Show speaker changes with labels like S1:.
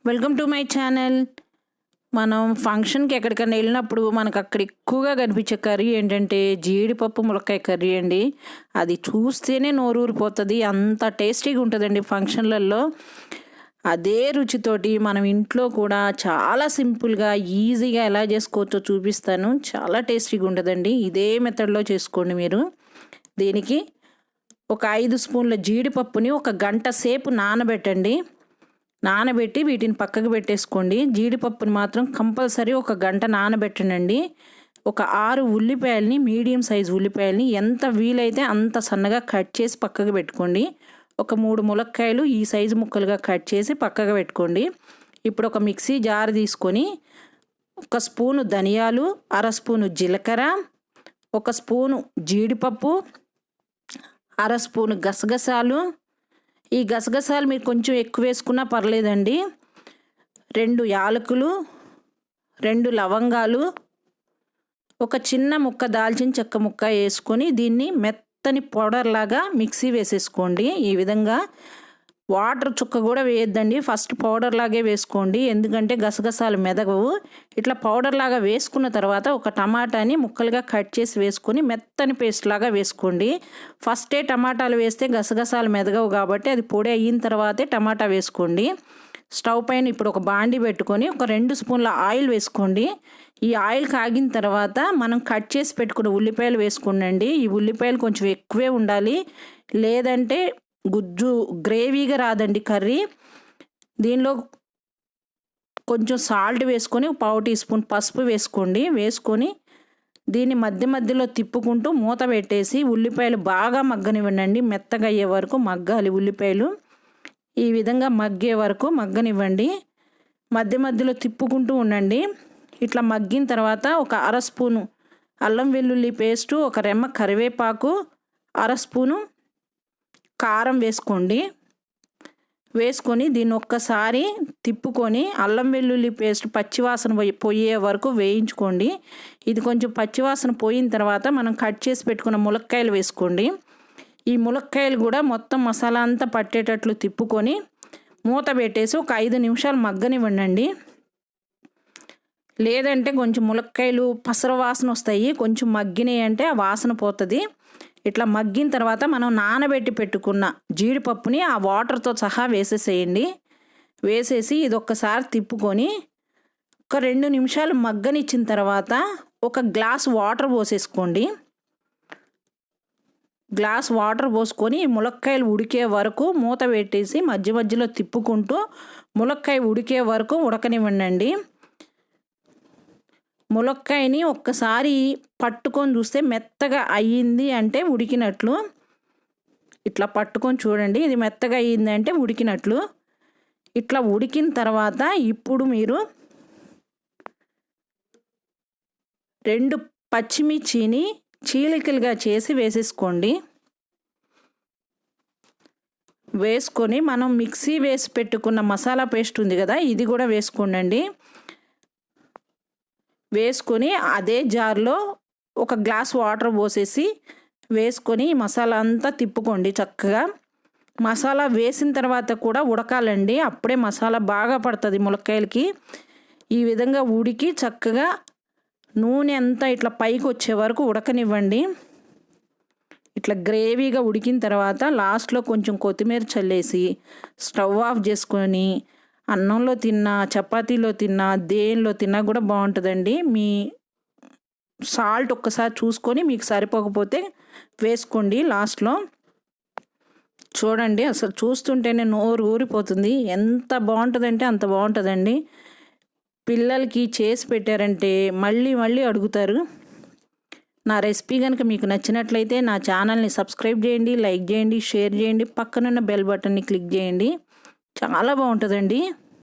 S1: Welcome to my channel. మనం ఫంక్షన్కి ఎక్కడికైనా వెళ్ళినప్పుడు మనకు అక్కడ ఎక్కువగా కనిపించే కర్రీ ఏంటంటే జీడిపప్పు ములక్కాయ కర్రీ అండి. అది చూస్తేనే నోరూరిపోతుంది, అంత టేస్టీగా ఉంటుందండి ఫంక్షన్లలో. అదే రుచితోటి మనం ఇంట్లో కూడా చాలా సింపుల్గా ఈజీగా ఎలా చేసుకోవచ్చో చూపిస్తాను. చాలా టేస్టీగా ఉంటుందండి. ఇదే మెథడ్లో చేసుకోండి మీరు. దీనికి ఒక 5 స్పూన్ల జీడిపప్పుని ఒక గంట సేపు నానబెట్టి వీటిని పక్కకు పెట్టేసుకోండి. జీడిపప్పుని మాత్రం కంపల్సరీ ఒక గంట నానబెట్టండి. ఒక 6 ఉల్లిపాయలని, మీడియం సైజు ఉల్లిపాయలని ఎంత వీలైతే అంత సన్నగా కట్ చేసి పక్కకు పెట్టుకోండి. ఒక 3 ములక్కాయలు ఈ సైజు ముక్కలుగా కట్ చేసి పక్కకు పెట్టుకోండి. ఇప్పుడు ఒక మిక్సీ జార్ తీసుకొని 1 స్పూను ధనియాలు, 1/2 స్పూను జీలకర్ర, 1 స్పూను జీడిపప్పు, 1/2 స్పూను గసగసాలు. ఈ గసగసాలు మీరు కొంచెం ఎక్కువ వేసుకున్నా పర్లేదండి. 2 యాలకులు, 2 లవంగాలు, ఒక చిన్న ముక్క దాల్చిన చెక్క ముక్క వేసుకొని దీన్ని మెత్తని పౌడర్ లాగా మిక్సీ వేసేసుకోండి. ఈ విధంగా వాటర్ చుక్క కూడా వేయొద్దండి, ఫస్ట్ పౌడర్ లాగే వేసుకోండి, ఎందుకంటే గసగసాలు మెదగవు. ఇట్లా పౌడర్ లాగా వేసుకున్న తర్వాత ఒక టమాటాని ముక్కలుగా కట్ చేసి వేసుకొని మెత్తని పేస్ట్ లాగా వేసుకోండి. ఫస్టే టమాటాలు వేస్తే గసగసాలు మెదగవు కాబట్టి అది పొడి అయిన తర్వాతే టమాటా వేసుకోండి. స్టవ్ పైన ఇప్పుడు ఒక బాండి పెట్టుకొని ఒక 2 స్పూన్ల ఆయిల్ వేసుకోండి. ఈ ఆయిల్ కాగిన తర్వాత మనం కట్ చేసి పెట్టుకున్న ఉల్లిపాయలు వేసుకోండి. ఈ ఉల్లిపాయలు కొంచెం ఎక్కువే ఉండాలి, లేదంటే గుజ్జు గ్రేవీగా రాదండి కర్రీ. దీనిలో కొంచెం సాల్ట్ వేసుకొని 1/4 టీ స్పూన్ పసుపు వేసుకోండి. వేసుకొని దీన్ని మధ్య మధ్యలో తిప్పుకుంటూ మూత పెట్టేసి ఉల్లిపాయలు బాగా మగ్గనివ్వండి. మెత్తగా అయ్యే వరకు మగ్గాలి ఉల్లిపాయలు. ఈ విధంగా మగ్గే వరకు మగ్గనివ్వండి. మధ్య మధ్యలో తిప్పుకుంటూ ఉండండి. ఇట్లా మగ్గిన తర్వాత ఒక 1/2 స్పూను అల్లం వెల్లుల్లి పేస్టు, ఒక రెమ్మ కరివేపాకు, 1/2 స్పూను కారం వేసుకోండి. వేసుకొని దీన్ని ఒక్కసారి తిప్పుకొని అల్లం వెల్లుల్లి పేస్ట్ పచ్చివాసన పోయే వరకు వేయించుకోండి. ఇది కొంచెం పచ్చివాసన పోయిన తర్వాత మనం కట్ చేసి పెట్టుకున్న ములక్కాయలు వేసుకోండి. ఈ ములక్కాయలు కూడా మొత్తం మసాలా అంతా పట్టేటట్లు తిప్పుకొని మూత పెట్టేసి ఒక 5 నిమిషాలు మగ్గనివ్వండి. లేదంటే కొంచెం ములక్కాయలు పసర వాసన వస్తాయి, కొంచెం మగ్గినాయి అంటే ఆ వాసన పోతుంది. ఇట్లా మగ్గిన తర్వాత మనం నానబెట్టి పెట్టుకున్న జీడిపప్పుని ఆ వాటర్తో సహా వేసేసేయండి. వేసేసి ఇది ఒక్కసారి తిప్పుకొని ఒక 2 నిమిషాలు మగ్గనిచ్చిన తర్వాత ఒక గ్లాస్ వాటర్ పోసేసుకోండి. గ్లాస్ వాటర్ పోసుకొని ములక్కాయలు ఉడికే వరకు మూత పెట్టేసి మధ్య మధ్యలో తిప్పుకుంటూ ములక్కాయ ఉడికే వరకు ఉడకనివ్వండి. ములక్కాయని ఒక్కసారి పట్టుకొని చూస్తే మెత్తగా అయ్యింది అంటే ఉడికినట్లు. ఇట్లా పట్టుకొని చూడండి, ఇది మెత్తగా అయ్యింది అంటే ఉడికినట్లు. ఇట్లా ఉడికిన తర్వాత ఇప్పుడు మీరు 2 పచ్చిమిర్చిని చీలికలుగా చేసి వేసేసుకోండి. వేసుకొని మనం మిక్సీ వేసి పెట్టుకున్న మసాలా పేస్ట్ ఉంది కదా, ఇది కూడా వేసుకోండి. వేసుకొని అదే జార్లో ఒక గ్లాస్ వాటర్ పోసేసి వేసుకొని మసాలా అంతా తిప్పుకోండి చక్కగా. మసాలా వేసిన తర్వాత కూడా ఉడకాలండి, అప్పుడే మసాలా బాగా పడుతుంది ములక్కాయలకి. ఈ విధంగా ఉడికి చక్కగా నూనె అంతా ఇట్లా పైకి వచ్చే వరకు ఉడకనివ్వండి. ఇట్లా గ్రేవీగా ఉడికిన తర్వాత లాస్ట్లో కొంచెం కొత్తిమీర చల్లేసి స్టవ్ ఆఫ్ చేసుకొని అన్నంలో తిన్నా, చపాతీలో తిన్నా, దేనిలో తిన్నా కూడా బాగుంటుందండి. మీ సాల్ట్ ఒక్కసారి చూసుకొని మీకు సరిపోకపోతే వేసుకోండి లాస్ట్లో. చూడండి, అసలు చూస్తుంటేనే నోరు ఊరిపోతుంది, ఎంత బాగుంటుందంటే అంత బాగుంటుందండి. పిల్లలకి చేసి పెట్టారంటే మళ్ళీ మళ్ళీ అడుగుతారు. నా రెసిపీ కనుక మీకు నచ్చినట్లయితే నా ఛానల్ని సబ్స్క్రైబ్ చేయండి, లైక్ చేయండి, షేర్ చేయండి, పక్కనున్న బెల్ బటన్ని క్లిక్ చేయండి. చాలా బాగుంటుందండి.